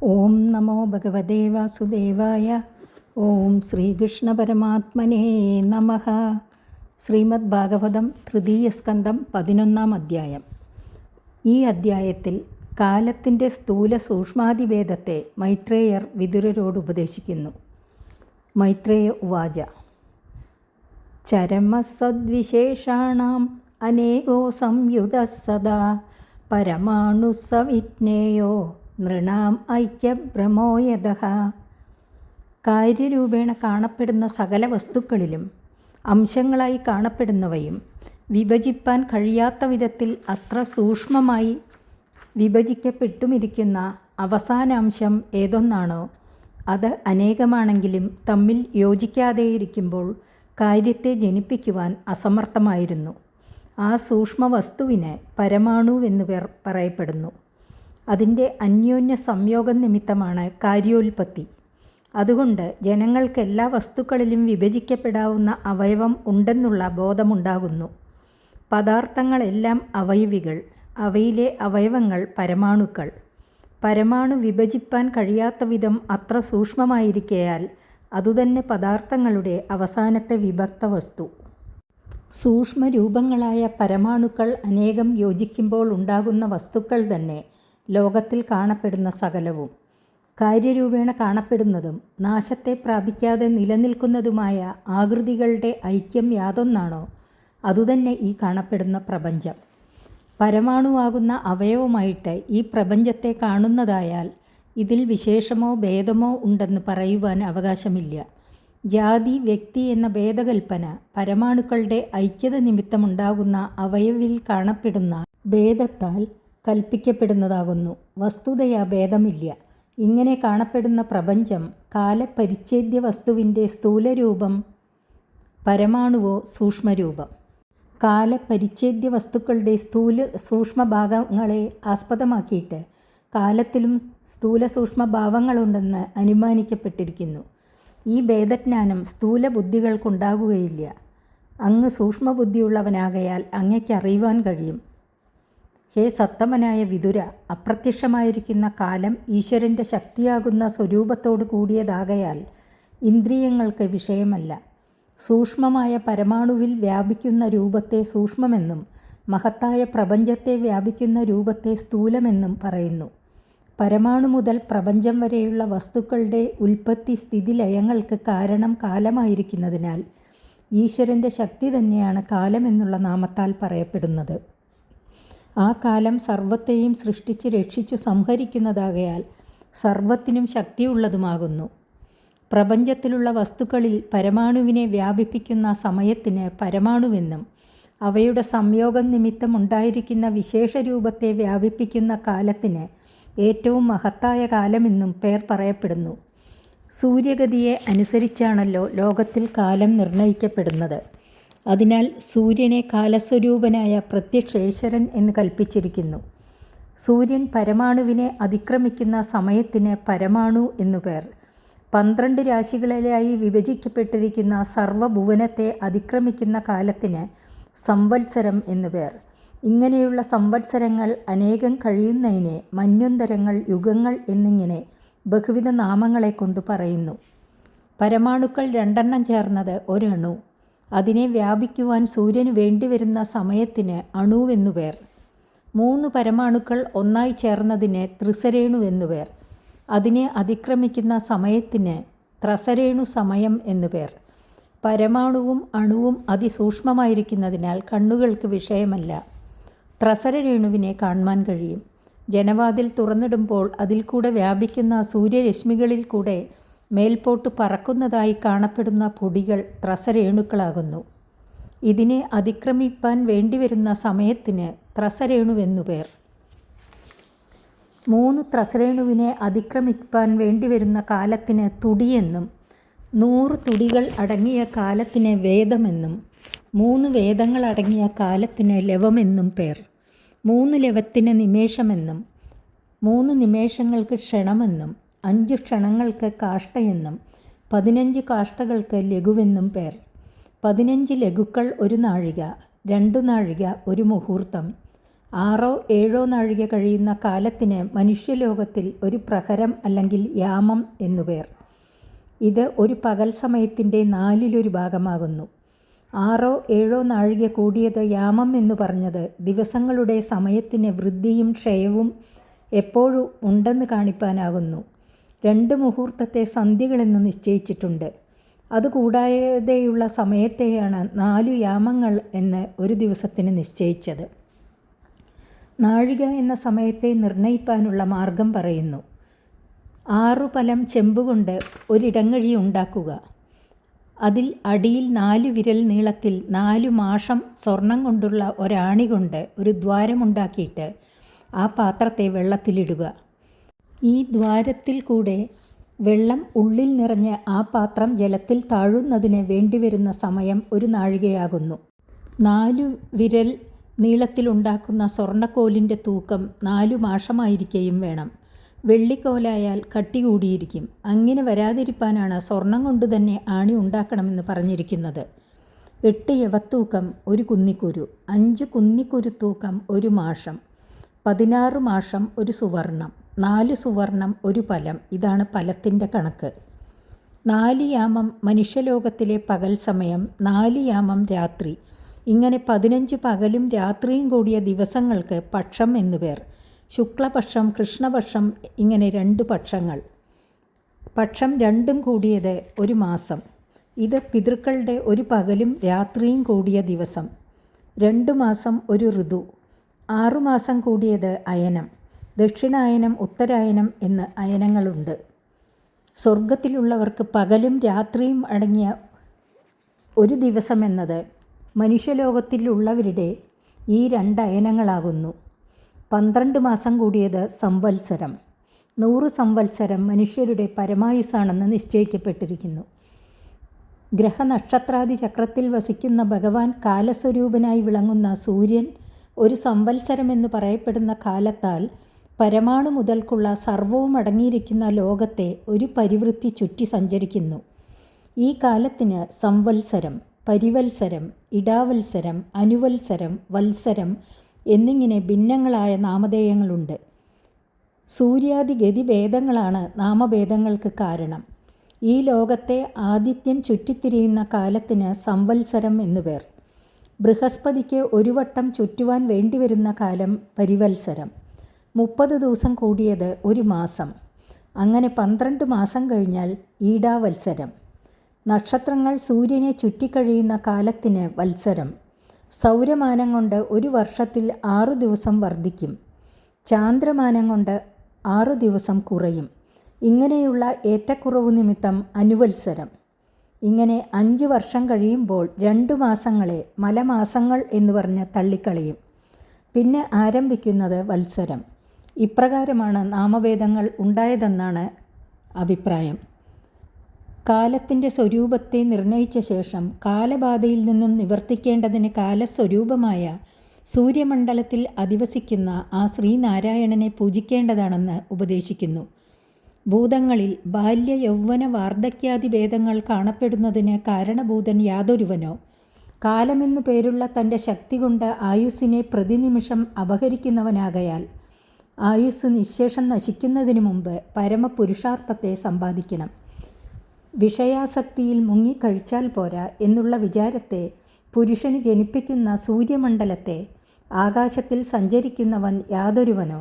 ഓം നമോ ഭഗവതേ വാസുദേവായ. ഓം ശ്രീകൃഷ്ണ പരമാത്മനേ നമഃ. ശ്രീമദ് ഭാഗവതം തൃതീയ സ്കന്ധം 11-ാം അധ്യായം. ഈ അധ്യായത്തിൽ കാലത്തിൻ്റെ സ്ഥൂല സൂക്ഷ്മാതിഭേദത്തെ മൈത്രേയർ വിതുരരോട് ഉപദേശിക്കുന്നു. മൈത്രേയ ഉവാച: ചരമസദ്വിശേഷാണാം അനേകോ സംയുതഃ സദാ പരമാണുസവിജ്ഞേയോ നൃണാം ഐക്യഭ്രമോ യതഃ. കാര്യരൂപേണ കാണപ്പെടുന്ന സകല വസ്തുക്കളിലും അംശങ്ങളായി കാണപ്പെടുന്നവയും വിഭജിപ്പാൻ കഴിയാത്ത വിധത്തിൽ അത്ര സൂക്ഷ്മമായി വിഭജിക്കപ്പെട്ടുമിരിക്കുന്ന അവസാന അംശം ഏതൊന്നാണോ അത് അനേകമാണെങ്കിലും തമ്മിൽ യോജിക്കാതെയിരിക്കുമ്പോൾ കാര്യത്തെ ജനിപ്പിക്കുവാൻ അസമർത്ഥമായിരുന്നു. ആ സൂക്ഷ്മ വസ്തുവിന് പരമാണുവെന്ന് പറയപ്പെടുന്നു. അതിൻ്റെ അന്യോന്യ സംയോഗം നിമിത്തമാണ് കാര്യോൽപത്തി. അതുകൊണ്ട് ജനങ്ങൾക്ക് എല്ലാ വസ്തുക്കളിലും വിഭജിക്കപ്പെടാവുന്ന അവയവം ഉണ്ടെന്നുള്ള ബോധമുണ്ടാകുന്നു. പദാർത്ഥങ്ങളെല്ലാം അവയവികൾ, അവയിലെ അവയവങ്ങൾ പരമാണുക്കൾ. പരമാണു വിഭജിപ്പാൻ കഴിയാത്ത വിധം അത്ര സൂക്ഷ്മമായിരിക്കയാൽ അതുതന്നെ പദാർത്ഥങ്ങളുടെ അവസാനത്തെ വിഭക്ത വസ്തു. സൂക്ഷ്മരൂപങ്ങളായ പരമാണുക്കൾ അനേകം യോജിക്കുമ്പോൾ ഉണ്ടാകുന്ന വസ്തുക്കൾ തന്നെ ലോകത്തിൽ കാണപ്പെടുന്ന സകലവും. കാര്യരൂപേണ കാണപ്പെടുന്നതും നാശത്തെ പ്രാപിക്കാതെ നിലനിൽക്കുന്നതുമായ ആകൃതികളുടെ ഐക്യം യാതൊന്നാണോ അതുതന്നെ ഈ കാണപ്പെടുന്ന പ്രപഞ്ചം. പരമാണുവാകുന്ന അവയവമായിട്ട് ഈ പ്രപഞ്ചത്തെ കാണുന്നതായാൽ ഇതിൽ വിശേഷമോ ഭേദമോ ഉണ്ടെന്ന് പറയുവാൻ അവകാശമില്ല. ജാതി, വ്യക്തി എന്ന ഭേദകൽപ്പന പരമാണുക്കളുടെ ഐക്യത നിമിത്തമുണ്ടാകുന്ന അവയവിൽ കാണപ്പെടുന്ന ഭേദത്താൽ കൽപ്പിക്കപ്പെടുന്നതാകുന്നു. വസ്തുതയാ ഭേദമില്ല. ഇങ്ങനെ കാണപ്പെടുന്ന പ്രപഞ്ചം കാലപരിച്ഛേദ്യ വസ്തുവിൻ്റെ സ്ഥൂലരൂപം പരമാണുവോ സൂക്ഷ്മരൂപം. കാലപരിച്ഛേദ്യ വസ്തുക്കളുടെ സൂക്ഷ്മഭാഗങ്ങളെ ആസ്പദമാക്കിയിട്ട് കാലത്തിലും സ്ഥൂല സൂക്ഷ്മഭാവങ്ങളുണ്ടെന്ന് അനുമാനിക്കപ്പെട്ടിരിക്കുന്നു. ഈ ഭേദജ്ഞാനം സ്ഥൂല ബുദ്ധികൾക്കുണ്ടാകുകയില്ല. അങ്ങ് സൂക്ഷ്മബുദ്ധിയുള്ളവനാകയാൽ അങ്ങയ്ക്ക് അറിയുവാൻ കഴിയും. ഹേ സത്തമനായ വിതുര, അപ്രത്യക്ഷമായിരിക്കുന്ന കാലം ഈശ്വരൻ്റെ ശക്തിയാകുന്ന സ്വരൂപത്തോടു കൂടിയതാകയാൽ ഇന്ദ്രിയങ്ങൾക്ക് വിഷയമല്ല. സൂക്ഷ്മമായ പരമാണുവിൽ വ്യാപിക്കുന്ന രൂപത്തെ സൂക്ഷ്മമെന്നും മഹത്തായ പ്രപഞ്ചത്തെ വ്യാപിക്കുന്ന രൂപത്തെ സ്ഥൂലമെന്നും പറയുന്നു. പരമാണു മുതൽ പ്രപഞ്ചം വരെയുള്ള വസ്തുക്കളുടെ ഉൽപ്പത്തി സ്ഥിതി ലയങ്ങൾക്ക് കാരണം കാലമായിരിക്കുന്നതിനാൽ ഈശ്വരൻ്റെ ശക്തി തന്നെയാണ് കാലമെന്നുള്ള നാമത്താൽ പറയപ്പെടുന്നത്. ആ കാലം സർവത്തെയും സൃഷ്ടിച്ച് രക്ഷിച്ചു സംഹരിക്കുന്നതാകയാൽ സർവത്തിനും ശക്തിയുള്ളതുമാകുന്നു. പ്രപഞ്ചത്തിലുള്ള വസ്തുക്കളിൽ പരമാണുവിനെ വ്യാപിപ്പിക്കുന്ന സമയത്തിന് പരമാണുവെന്നും അവയുടെ സംയോഗം നിമിത്തം ഉണ്ടായിരിക്കുന്ന വിശേഷരൂപത്തെ വ്യാപിപ്പിക്കുന്ന കാലത്തിന് ഏറ്റവും മഹത്തായ കാലമെന്നും പേർ പറയപ്പെടുന്നു. സൂര്യഗതിയെ അനുസരിച്ചാണല്ലോ ലോകത്തിൽ കാലം നിർണയിക്കപ്പെടുന്നത്. അതിനാൽ സൂര്യനെ കാലസ്വരൂപനായ പ്രത്യക്ഷേശ്വരൻ എന്ന് കൽപ്പിച്ചിരിക്കുന്നു. സൂര്യൻ പരമാണുവിനെ അതിക്രമിക്കുന്ന സമയത്തിന് പരമാണു എന്നു പേർ. 12 രാശികളിലായി വിഭജിക്കപ്പെട്ടിരിക്കുന്ന സർവ്വഭുവനത്തെ അതിക്രമിക്കുന്ന കാലത്തിന് സംവത്സരം എന്നു പേർ. ഇങ്ങനെയുള്ള സംവത്സരങ്ങൾ അനേകം കഴിയുന്നതിനെ മന്വന്തരങ്ങൾ, യുഗങ്ങൾ എന്നിങ്ങനെ ബഹുവിധ നാമങ്ങളെ കൊണ്ട് പറയുന്നു. പരമാണുക്കൾ 2 ചേർന്നത് ഒരണു. അതിനെ വ്യാപിക്കുവാൻ സൂര്യന് വേണ്ടിവരുന്ന സമയത്തിന് അണുവെന്നു പേർ. 3 പരമാണുക്കൾ ഒന്നായി ചേർന്നതിന് ത്രിസരേണു എന്നു പേർ. അതിനെ അതിക്രമിക്കുന്ന സമയത്തിന് ത്രസരേണു സമയം എന്നു പേർ. പരമാണുവും അണുവും അതിസൂക്ഷ്മമായിരിക്കുന്നതിനാൽ കണ്ണുകൾക്ക് വിഷയമല്ല. ത്രസരരേണുവിനെ കാണുവാൻ കഴിയും. ജനവാതിൽ തുറന്നിടുമ്പോൾ അതിൽ കൂടെ വ്യാപിക്കുന്ന സൂര്യരശ്മികളിൽ കൂടെ മേൽപോട്ട് പറക്കുന്നതായി കാണപ്പെടുന്ന പൊടികൾ ത്രസരേണുക്കളാകുന്നു. ഇതിനെ അതിക്രമിപ്പാൻ വേണ്ടിവരുന്ന സമയത്തിന് ത്രസരേണുവെന്നു പേർ. 3 ത്രസരേണുവിനെ അതിക്രമിപ്പാൻ വേണ്ടിവരുന്ന കാലത്തിന് തുടിയെന്നും 100 തുടികൾ അടങ്ങിയ കാലത്തിന് വേദമെന്നും 3 വേദങ്ങൾ അടങ്ങിയ കാലത്തിന് ലവമെന്നും പേർ. 3 ലവത്തിന് നിമേഷമെന്നും 3 നിമേഷങ്ങൾക്ക് ക്ഷണമെന്നും 5 ക്ഷണങ്ങൾക്ക് കാഷ്ടയെന്നും 15 കാഷ്ടകൾക്ക് ലഘുവെന്നും പേർ. 15 ലഘുക്കൾ 1 നാഴിക, 2 നാഴിക, 1 മുഹൂർത്തം, 6 7 നാഴിക കഴിയുന്ന കാലത്തിന് മനുഷ്യലോകത്തിൽ ഒരു പ്രഹരം അല്ലെങ്കിൽ യാമം എന്നുപേർ. ഇത് ഒരു പകൽ സമയത്തിൻ്റെ 4/1 ഭാഗമാകുന്നു. 6 7 നാഴിക കൂടിയത് യാമം എന്നു പറഞ്ഞത് ദിവസങ്ങളുടെ സമയത്തിന് വൃദ്ധിയും ക്ഷയവും എപ്പോഴും ഉണ്ടെന്ന് കാണിപ്പാനാകുന്നു. 2 മുഹൂർത്തത്തെ സന്ധ്യകളെന്ന് നിശ്ചയിച്ചിട്ടുണ്ട്. അതുകൂടാതെയുള്ള സമയത്തെയാണ് 4 യാമങ്ങൾ എന്ന് ഒരു ദിവസത്തിന് നിശ്ചയിച്ചത്. നാഴിക എന്ന സമയത്തെ നിർണയിപ്പാനുള്ള മാർഗം പറയുന്നു. 6 പലം ചെമ്പുകൊണ്ട് ഒരിടങ്ങഴി ഉണ്ടാക്കുക. അതിൽ അടിയിൽ 4 വിരൽ നീളത്തിൽ 4 മാഷം സ്വർണം കൊണ്ടുള്ള ഒരാണി കൊണ്ട് ഒരു ദ്വാരമുണ്ടാക്കിയിട്ട് ആ പാത്രത്തെ വെള്ളത്തിലിടുക. ഈ ദ്വാരത്തിൽ കൂടെ വെള്ളം ഉള്ളിൽ നിറഞ്ഞ് ആ പാത്രം ജലത്തിൽ താഴുന്നതിന് വേണ്ടിവരുന്ന സമയം 1 നാഴികയാകുന്നു. 4 വിരൽ നീളത്തിലുണ്ടാക്കുന്ന സ്വർണ്ണക്കോലിൻ്റെ തൂക്കം 4 മാഷമായിരിക്കുകയും വേണം. വെള്ളിക്കോലായാൽ കട്ടി കൂടിയിരിക്കും. അങ്ങനെ വരാതിരിപ്പാനാണ് സ്വർണം കൊണ്ട് തന്നെ ആണി ഉണ്ടാക്കണമെന്ന് പറഞ്ഞിരിക്കുന്നത്. 8 യവത്തൂക്കം 1 കുന്നിക്കുരു, 5 കുന്നിക്കുരു തൂക്കം 1 മാഷം, 16 മാഷം 1 സുവർണം, 4 സുവർണം 1 പലം. ഇതാണ് പലത്തിൻ്റെ കണക്ക്. 4 യാമം മനുഷ്യലോകത്തിലെ പകൽ സമയം, 4 യാമം രാത്രി. ഇങ്ങനെ 15 പകലും രാത്രിയും കൂടിയ ദിവസങ്ങൾക്ക് പക്ഷം എന്നുപേർ. ശുക്ലപക്ഷം, കൃഷ്ണപക്ഷം, ഇങ്ങനെ 2 പക്ഷങ്ങൾ. പക്ഷം 2ഉം കൂടിയത് 1 മാസം. ഇത് പിതൃക്കളുടെ 1 പകലും രാത്രിയും കൂടിയ ദിവസം. 2 മാസം 1 ഋതു. 6 മാസം കൂടിയത് അയനം. ദക്ഷിണായനം, ഉത്തരായനം എന്ന് അയനങ്ങളുണ്ട്. സ്വർഗത്തിലുള്ളവർക്ക് പകലും രാത്രിയും അടങ്ങിയ 1 ദിവസമെന്നത് മനുഷ്യലോകത്തിലുള്ളവരുടെ ഈ 2 അയനങ്ങളാകുന്നു. 12 മാസം കൂടിയത് സംവത്സരം. 100 സംവത്സരം മനുഷ്യരുടെ പരമായുസ്സാണെന്ന് നിശ്ചയിക്കപ്പെട്ടിരിക്കുന്നു. ഗ്രഹനക്ഷത്രാദി ചക്രത്തിൽ വസിക്കുന്ന ഭഗവാൻ കാലസ്വരൂപനായി വിളങ്ങുന്ന സൂര്യൻ 1 സംവത്സരമെന്ന് പറയപ്പെടുന്ന കാലത്താൽ പരമാണു മുതൽക്കുള്ള സർവവും അടങ്ങിയിരിക്കുന്ന ലോകത്തെ 1 പരിവൃത്തി ചുറ്റി സഞ്ചരിക്കുന്നു. ഈ കാലത്തിന് സംവത്സരം, പരിവത്സരം, ഇടാവത്സരം, അനുവത്സരം, വത്സരം എന്നിങ്ങനെ ഭിന്നങ്ങളായ നാമധേയങ്ങളുണ്ട്. സൂര്യാദി ഗതിഭേദങ്ങളാണ് നാമഭേദങ്ങൾക്ക് കാരണം. ഈ ലോകത്തെ ആദിത്യം ചുറ്റിത്തിരിയുന്ന കാലത്തിന് സംവത്സരം എന്നുപേർ. ബൃഹസ്പതിക്ക് 1 വട്ടം ചുറ്റുവാൻ വേണ്ടിവരുന്ന കാലം പരിവത്സരം. 30 ദിവസം കൂടിയത് 1 മാസം. അങ്ങനെ 12 മാസം കഴിഞ്ഞാൽ ഈടാവത്സരം. നക്ഷത്രങ്ങൾ സൂര്യനെ ചുറ്റിക്കഴിയുന്ന കാലത്തിന് വത്സരം. സൗരമാനം കൊണ്ട് 1 വർഷത്തിൽ 6 ദിവസം വർദ്ധിക്കും. ചാന്ദ്രമാനം കൊണ്ട് 6 ദിവസം കുറയും. ഇങ്ങനെയുള്ള ഏറ്റക്കുറവ് നിമിത്തം അനുവത്സരം. ഇങ്ങനെ 5 വർഷം കഴിയുമ്പോൾ 2 മാസങ്ങളെ മലമാസങ്ങൾ എന്ന് പറഞ്ഞ് തള്ളിക്കളയും. പിന്നെ ആരംഭിക്കുന്നത് വത്സരം. ഇപ്രകാരമാണ് നാമഭേദങ്ങൾ ഉണ്ടായതെന്നാണ് അഭിപ്രായം. കാലത്തിൻ്റെ സ്വരൂപത്തെ നിർണയിച്ച ശേഷം കാലബാധയിൽ നിന്നും നിവർത്തിക്കേണ്ടതിന് കാലസ്വരൂപമായ സൂര്യമണ്ഡലത്തിൽ അധിവസിക്കുന്ന ആ ശ്രീനാരായണനെ പൂജിക്കേണ്ടതാണെന്ന് ഉപദേശിക്കുന്നു. ഭൂതങ്ങളിൽ ബാല്യ യൗവന വാർദ്ധക്യാദി ഭേദങ്ങൾ കാണപ്പെടുന്നതിന് കാരണഭൂതൻ യാതൊരുവനോ കാലമെന്നു പേരുള്ള തൻ്റെ ശക്തി കൊണ്ട് ആയുസ്സിനെ പ്രതിനിമിഷം അപഹരിക്കുന്നവനാകയാൽ ആയുസ് നിശേഷം നശിക്കുന്നതിന് മുമ്പ് പരമപുരുഷാർത്ഥത്തെ സമ്പാദിക്കണം. വിഷയാസക്തിയിൽ മുങ്ങിക്കഴിച്ചാൽ പോരാ എന്നുള്ള വിചാരത്തെ പുരുഷന് ജനിപ്പിക്കുന്ന സൂര്യമണ്ഡലത്തെ ആകാശത്തിൽ സഞ്ചരിക്കുന്നവൻ യാതൊരുവനോ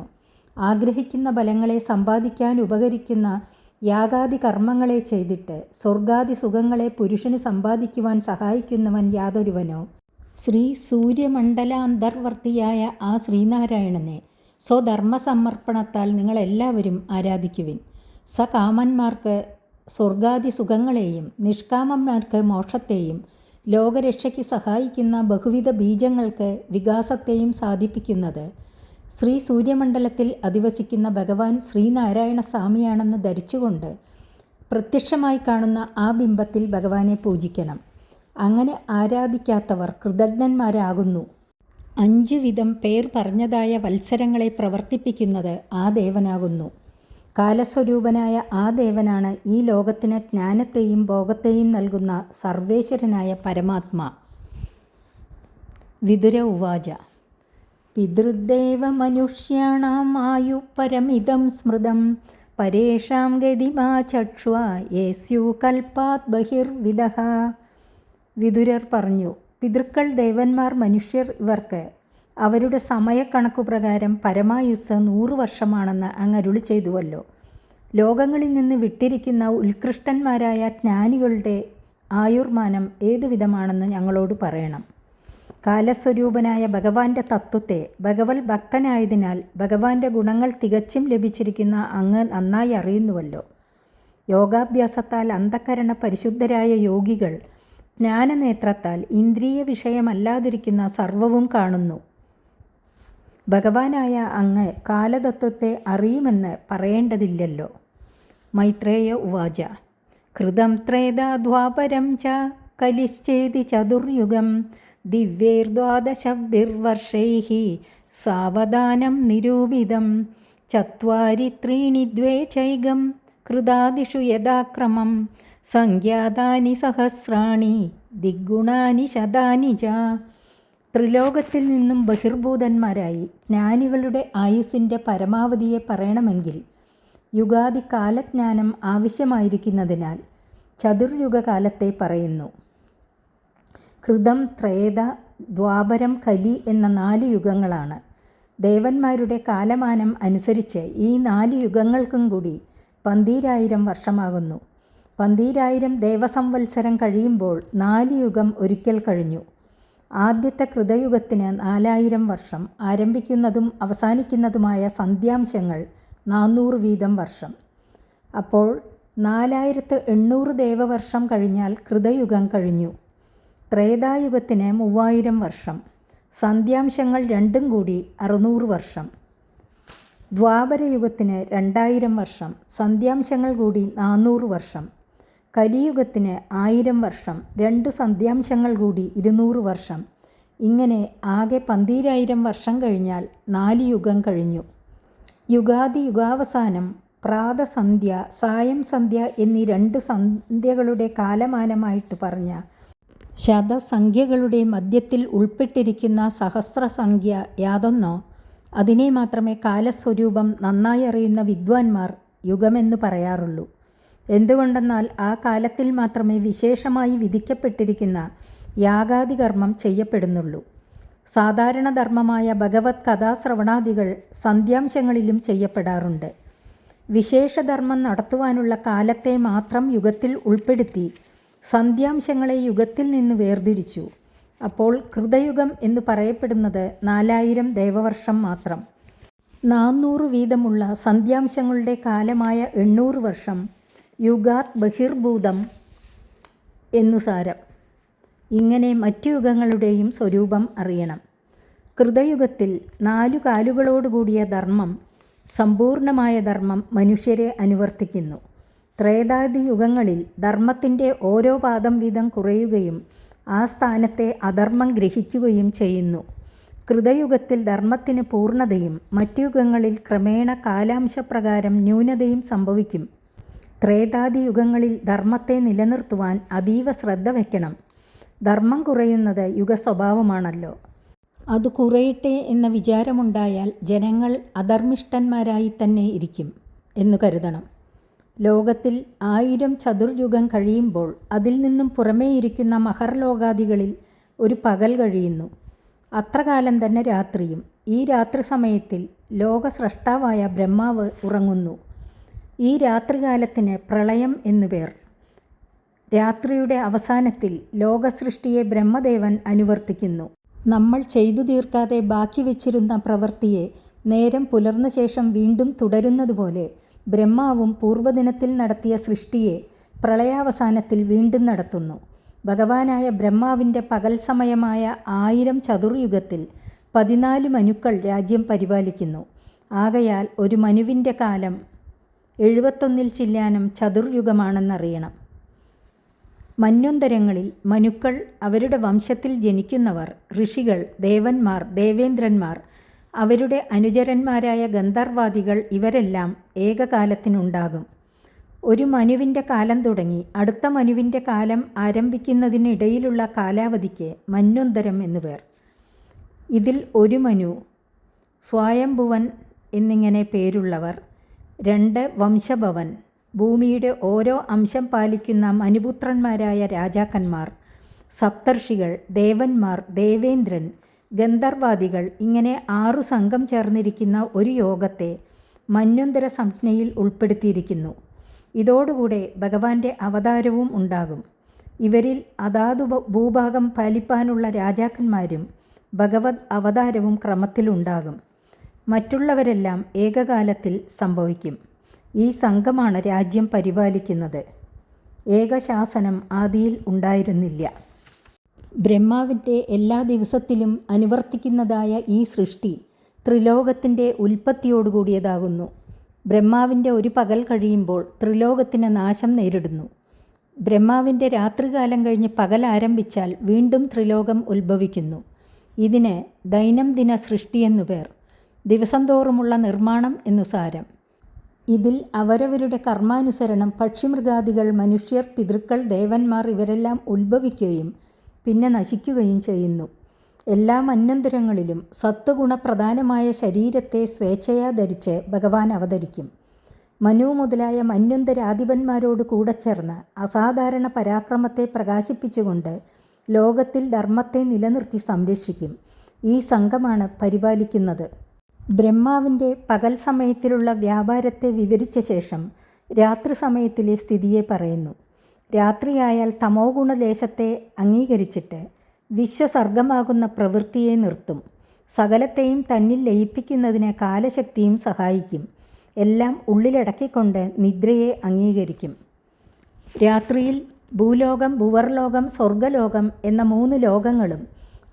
ആഗ്രഹിക്കുന്ന ഫലങ്ങളെ സമ്പാദിക്കാൻ ഉപകരിക്കുന്ന യാഗാദി കർമ്മങ്ങളെ ചെയ്തിട്ട് സ്വർഗാദി സുഖങ്ങളെ പുരുഷന് സമ്പാദിക്കുവാൻ സഹായിക്കുന്നവൻ യാതൊരുവനോ ശ്രീ സൂര്യമണ്ഡലാന്തർവർത്തിയായ ആ ശ്രീനാരായണനെ സ്വധർമ്മസമർപ്പണത്താൽ നിങ്ങളെല്ലാവരും ആരാധിക്കുവിൻ. സകാമന്മാർക്ക് സ്വർഗാദി സുഖങ്ങളെയും നിഷ്കാമന്മാർക്ക് മോക്ഷത്തെയും ലോകരക്ഷയ്ക്ക് സഹായിക്കുന്ന ബഹുവിധ ബീജങ്ങൾക്ക് വികാസത്തെയും സാധിപ്പിക്കുന്നത് ശ്രീ സൂര്യമണ്ഡലത്തിൽ അധിവസിക്കുന്ന ഭഗവാൻ ശ്രീനാരായണ സ്വാമിയാണെന്ന് ധരിച്ചുകൊണ്ട് പ്രത്യക്ഷമായി കാണുന്ന ആ ബിംബത്തിൽ ഭഗവാനെ പൂജിക്കണം. അങ്ങനെ ആരാധിക്കാത്തവർ കൃതജ്ഞന്മാരാകുന്നു. 5 വിധം പേർ പറഞ്ഞതായ വത്സരങ്ങളെ പ്രവർത്തിപ്പിക്കുന്നത് ആ ദേവനാകുന്നു. കാലസ്വരൂപനായ ആ ദേവനാണ് ഈ ലോകത്തിന് ജ്ഞാനത്തെയും ഭോഗത്തെയും നൽകുന്ന സർവേശ്വരനായ പരമാത്മാ. വിതുര ഉവാച പിതൃദേവ മനുഷ്യാണാം ആയു പരമിതം സ്മൃതം പരേഷാം ഗതിമാ ചക്ഷ്വ യേസ്യു കൽപ്പാത് ബഹിർവിദഃ. വിതുരർ പറഞ്ഞു, പിതൃക്കൾ, ദേവന്മാർ, മനുഷ്യർ ഇവർക്ക് അവരുടെ സമയക്കണക്കുപ്രകാരം പരമായുസ്സ് 100 വർഷമാണെന്ന് അങ്ങ് അരുളി ചെയ്തുവല്ലോ. ലോകങ്ങളിൽ നിന്ന് വിട്ടിരിക്കുന്ന ഉത്കൃഷ്ടന്മാരായ ജ്ഞാനികളുടെ ആയുർമാനം ഏതുവിധമാണെന്ന് ഞങ്ങളോട് പറയണം. കാലസ്വരൂപനായ ഭഗവാന്റെ തത്വത്തെ ഭഗവത് ഭക്തനായതിനാൽ ഭഗവാന്റെ ഗുണങ്ങൾ തികച്ചും ലഭിച്ചിരിക്കുന്ന അങ്ങ് നന്നായി അറിയുന്നുവല്ലോ. യോഗാഭ്യാസത്താൽ അന്ധകരണ പരിശുദ്ധരായ യോഗികൾ ജ്ഞാനനേത്രത്താൽ ഇന്ദ്രിയ വിഷയമല്ലാതിരിക്കുന്ന സർവവും കാണുന്നു. ഭഗവാനായ അങ്ങ് കാലതത്വത്തെ അറിയുമെന്ന് പറയേണ്ടതില്ലല്ലോ. മൈത്രേയ ഉവാച. കൃതം ത്രേതാ ദ്വാപരം ച കലിശ്ചേതി ചതുർയുഗം ദിവ്യൈർദ്വാദശഭിർവർഷൈഃ സാവധാനം നിരൂപിതം ചത്വാരി ത്രീണി ദ്വേ ചൈകം കൃതാദിഷു യഥാക്രമം സംഖ്യാതാനി സഹസ്രാണി ദിഗ്ഗുണാനി ശതാനി ച. ത്രിലോകത്തിൽ നിന്നും ബഹിർഭൂതന്മാരായി ജ്ഞാനികളുടെ ആയുസ്സിൻ്റെ പരമാവധിയെ പറയണമെങ്കിൽ യുഗാദി കാലജ്ഞാനം ആവശ്യമായിരിക്കുന്നതിനാൽ ചതുർയുഗകാലത്തെ പറയുന്നു. കൃതം, ത്രേത, ദ്വാപരം, കലി എന്ന 4 യുഗങ്ങളാണ്. ദേവന്മാരുടെ കാലമാനം അനുസരിച്ച് ഈ 4 യുഗങ്ങൾക്കും കൂടി 12,000 വർഷമാകുന്നു. 12,000 ദേവസംവത്സരം കഴിയുമ്പോൾ 4 യുഗം ഒരിക്കൽ കഴിഞ്ഞു. ആദ്യത്തെ കൃതയുഗത്തിന് 4000 വർഷം, ആരംഭിക്കുന്നതും അവസാനിക്കുന്നതുമായ സന്ധ്യാംശങ്ങൾ 400 വീതം വർഷം. അപ്പോൾ 4800 ദേവവർഷം കഴിഞ്ഞാൽ കൃതയുഗം കഴിഞ്ഞു. ത്രേതായുഗത്തിന് 3000 വർഷം, സന്ധ്യാംശങ്ങൾ രണ്ടും കൂടി 600 വർഷം. ദ്വാപരയുഗത്തിന് 2000 വർഷം, സന്ധ്യാംശങ്ങൾ കൂടി 400 വർഷം. കലിയുഗത്തിന് 1000 വർഷം, 2 സന്ധ്യാംശങ്ങൾ കൂടി 200 വർഷം. ഇങ്ങനെ ആകെ 12,000 വർഷം കഴിഞ്ഞാൽ 4 യുഗം കഴിഞ്ഞു. യുഗാദി യുഗാവസാനം പ്രാതസന്ധ്യ, സായം സന്ധ്യ എന്നീ 2 സന്ധ്യകളുടെ കാലമാനമായിട്ട് പറഞ്ഞ ശതസംഖ്യകളുടെ മധ്യത്തിൽ ഉൾപ്പെട്ടിരിക്കുന്ന സഹസ്രസംഖ്യ യാതൊന്നോ അതിനെ മാത്രമേ കാലസ്വരൂപം നന്നായി അറിയുന്ന വിദ്വാൻമാർ യുഗമെന്ന് പറയാറുള്ളൂ. എന്തുകൊണ്ടെന്നാൽ ആ കാലത്തിൽ മാത്രമേ വിശേഷമായി വിധിക്കപ്പെട്ടിരിക്കുന്ന യാഗാദി കർമ്മം ചെയ്യപ്പെടുന്നുള്ളൂ. സാധാരണ ധർമ്മമായ ഭഗവത് കഥാശ്രവണാദികൾ സന്ധ്യാംശങ്ങളിലും ചെയ്യപ്പെടാറുണ്ട്. വിശേഷധർമ്മം നടത്തുവാനുള്ള കാലത്തെ മാത്രം യുഗത്തിൽ ഉൾപ്പെടുത്തി സന്ധ്യാംശങ്ങളെ യുഗത്തിൽ നിന്ന് വേർതിരിച്ചു. അപ്പോൾ കൃതയുഗം എന്ന് പറയപ്പെടുന്നത് 4000 ദേവവർഷം മാത്രം. 400 വീതമുള്ള സന്ധ്യാംശങ്ങളുടെ കാലമായ 800 വർഷം യുഗാത് ബഹിർഭൂതം എന്നു സാരം. ഇങ്ങനെ മറ്റു യുഗങ്ങളുടെയും സ്വരൂപം അറിയണം. കൃതയുഗത്തിൽ 4 കാലുകളോടുകൂടിയ ധർമ്മം, സമ്പൂർണമായ ധർമ്മം മനുഷ്യരെ അനുവർത്തിക്കുന്നു. ത്രേതാദി യുഗങ്ങളിൽ ധർമ്മത്തിൻ്റെ ഓരോ പാദം വീതം കുറയുകയും ആ സ്ഥാനത്തെ അധർമ്മം ഗ്രഹിക്കുകയും ചെയ്യുന്നു. കൃതയുഗത്തിൽ ധർമ്മത്തിന് പൂർണ്ണതയും മറ്റു യുഗങ്ങളിൽ ക്രമേണ കാലാംശപ്രകാരം ന്യൂനതയും സംഭവിക്കും. ത്രേതാദി യുഗങ്ങളിൽ ധർമ്മത്തെ നിലനിർത്തുവാൻ അതീവ ശ്രദ്ധ വയ്ക്കണം. ധർമ്മം കുറയുന്നത് യുഗസ്വഭാവമാണല്ലോ. അത് കുറയട്ടെ എന്ന വിചാരമുണ്ടായാൽ ജനങ്ങൾ അധർമ്മിഷ്ഠന്മാരായി തന്നെ ഇരിക്കും എന്നു കരുതണം. ലോകത്തിൽ 1000 ചതുർയുഗം കഴിയുമ്പോൾ അതിൽ നിന്നും പുറമേയിരിക്കുന്ന മഹർലോകാദികളിൽ ഒരു പകൽ കഴിയുന്നു. അത്ര കാലം തന്നെ രാത്രിയും. ഈ രാത്രി സമയത്തിൽ ലോകസ്രഷ്ടാവായ ബ്രഹ്മാവ് ഉറങ്ങുന്നു. ഈ രാത്രികാലത്തിന് പ്രളയം എന്നു പേർ. രാത്രിയുടെ അവസാനത്തിൽ ലോകസൃഷ്ടിയെ ബ്രഹ്മദേവൻ അനുവർത്തിക്കുന്നു. നമ്മൾ ചെയ്തു തീർക്കാതെ ബാക്കി വച്ചിരുന്ന പ്രവൃത്തിയെ നേരം പുലർന്ന ശേഷം വീണ്ടും തുടരുന്നതുപോലെ ബ്രഹ്മാവും പൂർവ്വദിനത്തിൽ നടത്തിയ സൃഷ്ടിയെ പ്രളയാവസാനത്തിൽ വീണ്ടും നടത്തുന്നു. ഭഗവാനായ ബ്രഹ്മാവിൻ്റെ പകൽ സമയമായ 1000 ചതുർയുഗത്തിൽ 14 മനുക്കൾ രാജ്യം പരിപാലിക്കുന്നു. ആകയാൽ ഒരു മനുവിൻ്റെ കാലം 71 ചില്ലാനം ചതുർയുഗമാണെന്നറിയണം. മന്വന്തരങ്ങളിൽ മനുക്കൾ, അവരുടെ വംശത്തിൽ ജനിക്കുന്നവർ, ഋഷികൾ, ദേവന്മാർ, ദേവേന്ദ്രന്മാർ, അവരുടെ അനുചരന്മാരായ ഗന്ധർവാദികൾ ഇവരെല്ലാം ഏകകാലത്തിനുണ്ടാകും. ഒരു മനുവിൻ്റെ കാലം തുടങ്ങി അടുത്ത മനുവിൻ്റെ കാലം ആരംഭിക്കുന്നതിനിടയിലുള്ള കാലാവധിക്ക് മന്വന്തരം എന്നു പേർ. ഇതിൽ ഒരു മനു സ്വയംഭുവൻ എന്നിങ്ങനെ പേരുള്ളവർ. 2 വംശഭവൻ, ഭൂമിയുടെ ഓരോ അംശം പാലിക്കുന്ന മനുപുത്രന്മാരായ രാജാക്കന്മാർ. സപ്തർഷികൾ, ദേവന്മാർ, ദേവേന്ദ്രൻ, ഗന്ധർവാദികൾ, ഇങ്ങനെ 6 സംഘം ചേർന്നിരിക്കുന്ന ഒരു യോഗത്തെ മന്വന്തര സംജ്ഞയിൽ ഉൾപ്പെടുത്തിയിരിക്കുന്നു. ഇതോടുകൂടെ ഭഗവാന്റെ അവതാരവും ഉണ്ടാകും. ഇവരിൽ അതാതു ഭൂഭാഗം പാലിപ്പാനുള്ള രാജാക്കന്മാരും ഭഗവത് അവതാരവും ക്രമത്തിലുണ്ടാകും. മറ്റുള്ളവരെല്ലാം ഏകകാലത്തിൽ സംഭവിക്കും. ഈ സംഘമാണ് രാജ്യം പരിപാലിക്കുന്നത്. ഏകശാസനം ആദിയിൽ ഉണ്ടായിരുന്നില്ല. ബ്രഹ്മാവിൻ്റെ എല്ലാ ദിവസത്തിലും അനുവർത്തിക്കുന്നതായ ഈ സൃഷ്ടി ത്രിലോകത്തിൻ്റെ ഉൽപ്പത്തിയോടുകൂടിയതാകുന്നു. ബ്രഹ്മാവിൻ്റെ ഒരു പകൽ കഴിയുമ്പോൾ ത്രിലോകത്തിന് നാശം നേരിടുന്നു. ബ്രഹ്മാവിൻ്റെ രാത്രികാലം കഴിഞ്ഞ് പകൽ ആരംഭിച്ചാൽ വീണ്ടും ത്രിലോകം ഉത്ഭവിക്കുന്നു. ഇതിന് ദൈനംദിന സൃഷ്ടിയെന്നു പേർ. ദിവസം തോറുമുള്ള നിർമ്മാണം എന്നു സാരം. ഇതിൽ അവരവരുടെ കർമാനുസരണം പക്ഷിമൃഗാദികൾ, മനുഷ്യർ, പിതൃക്കൾ, ദേവന്മാർ ഇവരെല്ലാം ഉത്ഭവിക്കുകയും പിന്നെ നശിക്കുകയും ചെയ്യുന്നു. എല്ലാ മന്വന്തരങ്ങളിലും സത്വഗുണപ്രധാനമായ ശരീരത്തെ സ്വേച്ഛയാ ധരിച്ച് ഭഗവാൻ അവതരിക്കും. മനു മുതലായ മന്വന്തരാധിപന്മാരോട് കൂടെ ചേർന്ന് അസാധാരണ പരാക്രമത്തെ പ്രകാശിപ്പിച്ചുകൊണ്ട് ലോകത്തിൽ ധർമ്മത്തെ നിലനിർത്തി സംരക്ഷിക്കും. ഈ സംഘമാണ് പരിപാലിക്കുന്നത്. ബ്രഹ്മാവിൻ്റെ പകൽ സമയത്തിലുള്ള വ്യാപാരത്തെ വിവരിച്ച ശേഷം രാത്രി സമയത്തിലെ സ്ഥിതിയെ പറയുന്നു. രാത്രിയായാൽ തമോ ഗുണലേശത്തെ അംഗീകരിച്ചിട്ട് വിശ്വസർഗമാകുന്ന പ്രവൃത്തിയെ നിർത്തും. സകലത്തെയും തന്നിൽ ലയിപ്പിക്കുന്നതിന് കാലശക്തിയും സഹായിക്കും. എല്ലാം ഉള്ളിലടക്കിക്കൊണ്ട് നിദ്രയെ അംഗീകരിക്കും. രാത്രിയിൽ ഭൂലോകം, ഭുവർലോകം, സ്വർഗലോകം എന്ന 3 ലോകങ്ങളും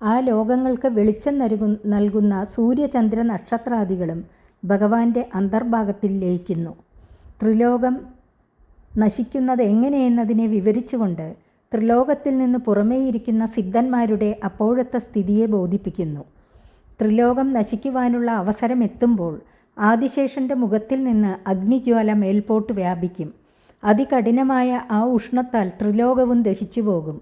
ആ ലോകങ്ങൾക്ക് വെളിച്ചം നൽകുന്ന സൂര്യചന്ദ്ര നക്ഷത്രാദികളും ഭഗവാന്റെ അന്തർഭാഗത്തിൽ ലയിക്കുന്നു. ത്രിലോകം നശിക്കുന്നത് എങ്ങനെയെന്നതിനെ വിവരിച്ചുകൊണ്ട് ത്രിലോകത്തിൽ നിന്ന് പുറമേയിരിക്കുന്ന സിദ്ധന്മാരുടെ അപ്പോഴത്തെ സ്ഥിതിയെ ബോധിപ്പിക്കുന്നു. ത്രിലോകം നശിക്കുവാനുള്ള അവസരം എത്തുമ്പോൾ ആദിശേഷൻ്റെ മുഖത്തിൽ നിന്ന് അഗ്നിജ്വാല മേൽപോട്ട് വ്യാപിക്കും. അതികഠിനമായ ആ ഉഷ്ണത്താൽ ത്രിലോകവും ദഹിച്ചു പോകും.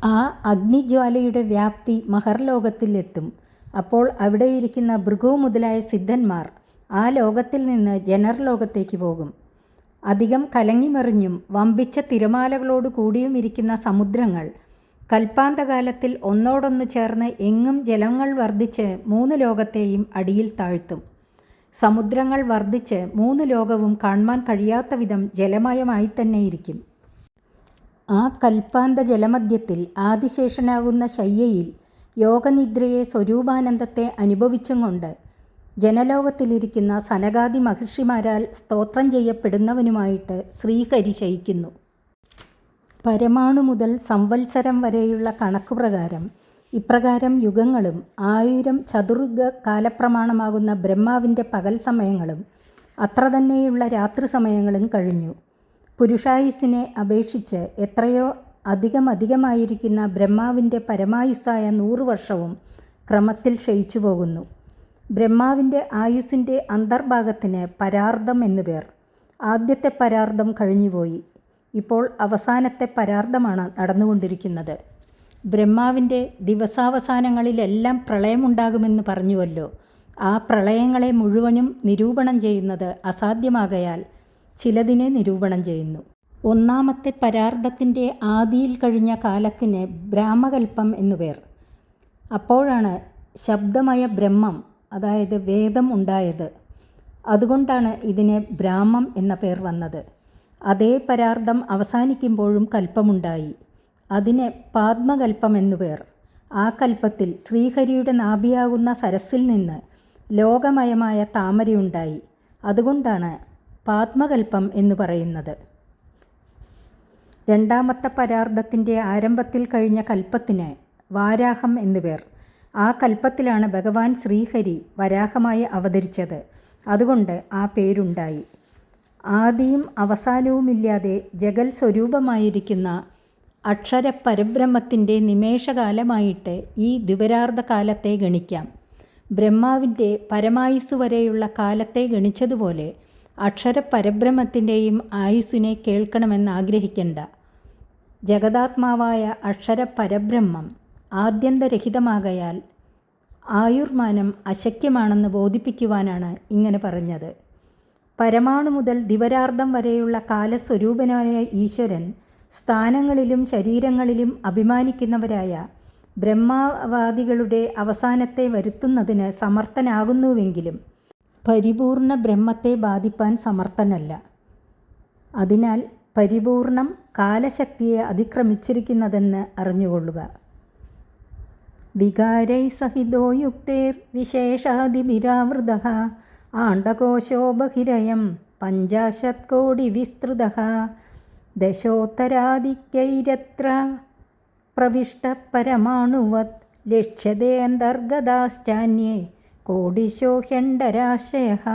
ആ അഗ്നിജ്വാലയുടെ വ്യാപ്തി മഹർലോകത്തിൽ എത്തും. അപ്പോൾ അവിടെയിരിക്കുന്ന ഭൃഗു മുതലായ സിദ്ധന്മാർ ആ ലോകത്തിൽ നിന്ന് ജനർലോകത്തേക്ക് പോകും. അധികം കലങ്ങിമറിഞ്ഞും വമ്പിച്ച തിരമാലകളോട് കൂടിയും ഇരിക്കുന്ന സമുദ്രങ്ങൾ കൽപ്പാന്തകാലത്തിൽ ഒന്നോടൊന്ന് ചേർന്ന് എങ്ങും ജലങ്ങൾ വർദ്ധിച്ച് 3 ലോകത്തെയും അടിയിൽ താഴ്ത്തും. സമുദ്രങ്ങൾ വർദ്ധിച്ച് 3 ലോകവും കാണുവാൻ കഴിയാത്ത വിധം ജലമയമായി തന്നെ ഇരിക്കും. ആ കൽപ്പാന്ത ജലമധ്യത്തിൽ ആദിശേഷനാകുന്ന ശയ്യയിൽ യോഗനിദ്രയെ സ്വരൂപാനന്ദത്തെ അനുഭവിച്ചും കൊണ്ട് ജനലോകത്തിലിരിക്കുന്ന സനകാദി മഹർഷിമാരാൽ സ്തോത്രം ചെയ്യപ്പെടുന്നവനുമായിട്ട് ശ്രീഹരി ശയിക്കുന്നു. പരമാണു മുതൽ സംവത്സരം വരെയുള്ള കണക്കുപ്രകാരം ഇപ്രകാരം യുഗങ്ങളും 1000 ചതുർയുഗ കാലപ്രമാണമാകുന്ന ബ്രഹ്മാവിൻ്റെ പകൽ സമയങ്ങളും അത്ര തന്നെയുള്ള രാത്രി സമയങ്ങളും കഴിഞ്ഞു. പുരുഷായുസ്സിനെ അപേക്ഷിച്ച് എത്രയോ അധികമായിരിക്കുന്ന ബ്രഹ്മാവിൻ്റെ പരമായുസ്സായ 100 വർഷവും ക്രമത്തിൽ ക്ഷയിച്ചു പോകുന്നു. ബ്രഹ്മാവിൻ്റെ ആയുസ്സിൻ്റെ അന്തർഭാഗത്തിന് പരാർദ്ധം എന്നു പേർ. ആദ്യത്തെ പരാർദ്ധം കഴിഞ്ഞുപോയി. ഇപ്പോൾ അവസാനത്തെ പരാർദ്ധമാണ് നടന്നുകൊണ്ടിരിക്കുന്നത്. ബ്രഹ്മാവിൻ്റെ ദിവസാവസാനങ്ങളിലെല്ലാം പ്രളയമുണ്ടാകുമെന്ന് പറഞ്ഞുവല്ലോ. ആ പ്രളയങ്ങളെ മുഴുവനും നിരൂപണം ചെയ്യുന്നത് അസാധ്യമാകയാൽ ചിലതിനെ നിരൂപണം ചെയ്യുന്നു. ഒന്നാമത്തെ പരാർദ്ധത്തിൻ്റെ ആദിയിൽ കഴിഞ്ഞ കാലത്തിന് ബ്രാഹ്മകൽപ്പം എന്നു പേർ. അപ്പോഴാണ് ശബ്ദമയ ബ്രഹ്മം, അതായത് വേദം ഉണ്ടായത്. അതുകൊണ്ടാണ് ഇതിന് ബ്രാഹ്മം എന്ന പേർ വന്നത്. അതേ പരാർദ്ധം അവസാനിക്കുമ്പോഴും കൽപ്പമുണ്ടായി. അതിന് പാദ്മകൽപ്പം എന്നു പേർ. ആ കൽപ്പത്തിൽ ശ്രീഹരിയുടെ നാഭിയാകുന്ന സരസിൽ നിന്ന് ലോകമയമായ താമരയുണ്ടായി. അതുകൊണ്ടാണ് പാദ്മകൽപ്പം എന്ന് പറയുന്നത്. രണ്ടാമത്തെ പരാർദ്ധത്തിൻ്റെ ആരംഭത്തിൽ കഴിഞ്ഞ കൽപ്പത്തിന് വാരാഹം എന്നു പേർ. ആ കൽപ്പത്തിലാണ് ഭഗവാൻ ശ്രീഹരി വരാഹമായി അവതരിച്ചത്. അതുകൊണ്ട് ആ പേരുണ്ടായി. ആദിയും അവസാനവുമില്ലാതെ ജഗൽ സ്വരൂപമായിരിക്കുന്ന അക്ഷര പരബ്രഹ്മത്തിൻ്റെ നിമേഷകാലമായിട്ട് ഈ ദ്വിപരാർദ്ധ കാലത്തെ ഗണിക്കാം. ബ്രഹ്മാവിൻ്റെ പരമായുസ് വരെയുള്ള കാലത്തെ ഗണിച്ചതുപോലെ അക്ഷര പരബ്രഹ്മത്തിൻ്റെയും ആയുസ്സിനെ കേൾക്കണമെന്ന് ആഗ്രഹിക്കേണ്ട. ജഗതാത്മാവായ അക്ഷര പരബ്രഹ്മം ആദ്യന്തരഹിതമാകയാൽ ആയുർമാനം അശക്യമാണെന്ന് ബോധിപ്പിക്കുവാനാണ് ഇങ്ങനെ പറഞ്ഞത്. പരമാണു മുതൽ ദിവരാർദ്ധം വരെയുള്ള കാലസ്വരൂപനായ ഈശ്വരൻ സ്ഥാനങ്ങളിലും ശരീരങ്ങളിലും അഭിമാനിക്കുന്നവരായ ബ്രഹ്മവാദികളുടെ അവസാനത്തെ വരുത്തുന്നതിന് സമർത്ഥനാകുന്നുവെങ്കിലും പരിപൂർണ ബ്രഹ്മത്തെ ബാധിപ്പാൻ സമർത്ഥനല്ല. അതിനാൽ പരിപൂർണം കാലശക്തിയെ അതിക്രമിച്ചിരിക്കുന്നതെന്ന് അറിഞ്ഞുകൊള്ളുക. വികാരൈ സഹിതോ യുക്തേർ വിശേഷാദിഭിരാവൃതഃ ആണ്ഡകോശോ ബഹിരയം 50 കോടി വിസ്തൃതഃ ദശോത്തരാദിക്യൈരത്ര പ്രവിഷ്ട പരമാണുവത് ലക്ഷ്യതേ അന്തർഗതാശ്ചാന്യേ കോടിശോ ഹ്യണ്ഡരാശ്രയഃ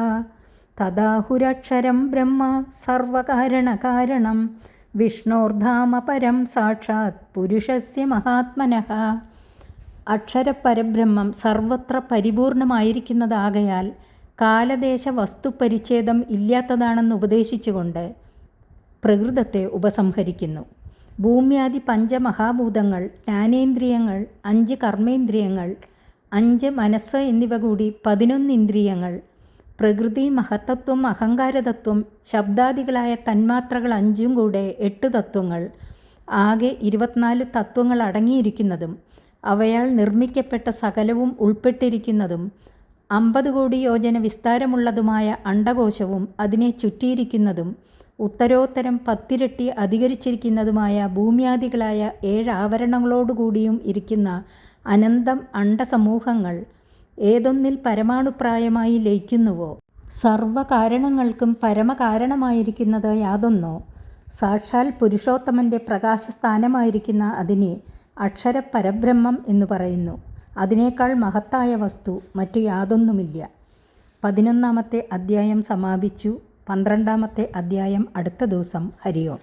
തദാഹുരക്ഷരം ബ്രഹ്മ സർവകാരണകാരണം വിഷ്ണോർധാമ പരം സാക്ഷാത് പുരുഷസ്യ മഹാത്മനഃ. അക്ഷരപരബ്രഹ്മം സർവത്ര പരിപൂർണമായിരിക്കുന്നതാകയാൽ കാലദേശ വസ്തുപരിച്ഛേദം ഇല്ലാത്തതാണെന്ന് ഉപദേശിച്ചുകൊണ്ട് പ്രകൃതത്തെ ഉപസംഹരിക്കുന്നു. ഭൂമ്യാദി പഞ്ചമഹാഭൂതങ്ങൾ, ജ്ഞാനേന്ദ്രിയങ്ങൾ, 5 കർമ്മേന്ദ്രിയങ്ങൾ, 5 മനസ്സ് എന്നിവ കൂടി 11 ഇന്ദ്രിയങ്ങൾ, പ്രകൃതി, മഹത്തത്വം, അഹങ്കാരതത്വം, ശബ്ദാദികളായ തന്മാത്രകൾ 5 കൂടെ 8 തത്വങ്ങൾ, ആകെ 24 തത്വങ്ങൾ അടങ്ങിയിരിക്കുന്നതും അവയാൽ നിർമ്മിക്കപ്പെട്ട സകലവും ഉൾപ്പെട്ടിരിക്കുന്നതും 50 കോടി യോജന വിസ്താരമുള്ളതുമായ അണ്ഡകോശവും അതിനെ ചുറ്റിയിരിക്കുന്നതും ഉത്തരോത്തരം 10 ഇരട്ടി അധികരിച്ചിരിക്കുന്നതുമായ ഭൂമ്യാദികളായ 7 ആവരണങ്ങളോടുകൂടിയും ഇരിക്കുന്ന അനന്തം അണ്ഡസമൂഹങ്ങൾ ഏതൊന്നിൽ പരമാണുപ്രായമായി ലയിക്കുന്നുവോ, സർവകാരണങ്ങൾക്കും പരമകാരണമായിരിക്കുന്നത് യാതൊന്നോ, സാക്ഷാൽ പുരുഷോത്തമൻ്റെ പ്രകാശസ്ഥാനമായിരിക്കുന്ന അതിനെ അക്ഷരപരബ്രഹ്മം എന്നു പറയുന്നു. അതിനേക്കാൾ മഹത്തായ വസ്തു മറ്റു യാതൊന്നുമില്ല. 11-ാമത്തെ അധ്യായം സമാപിച്ചു. 12-ാമത്തെ അധ്യായം അടുത്ത ദിവസം. ഹരി ഓം.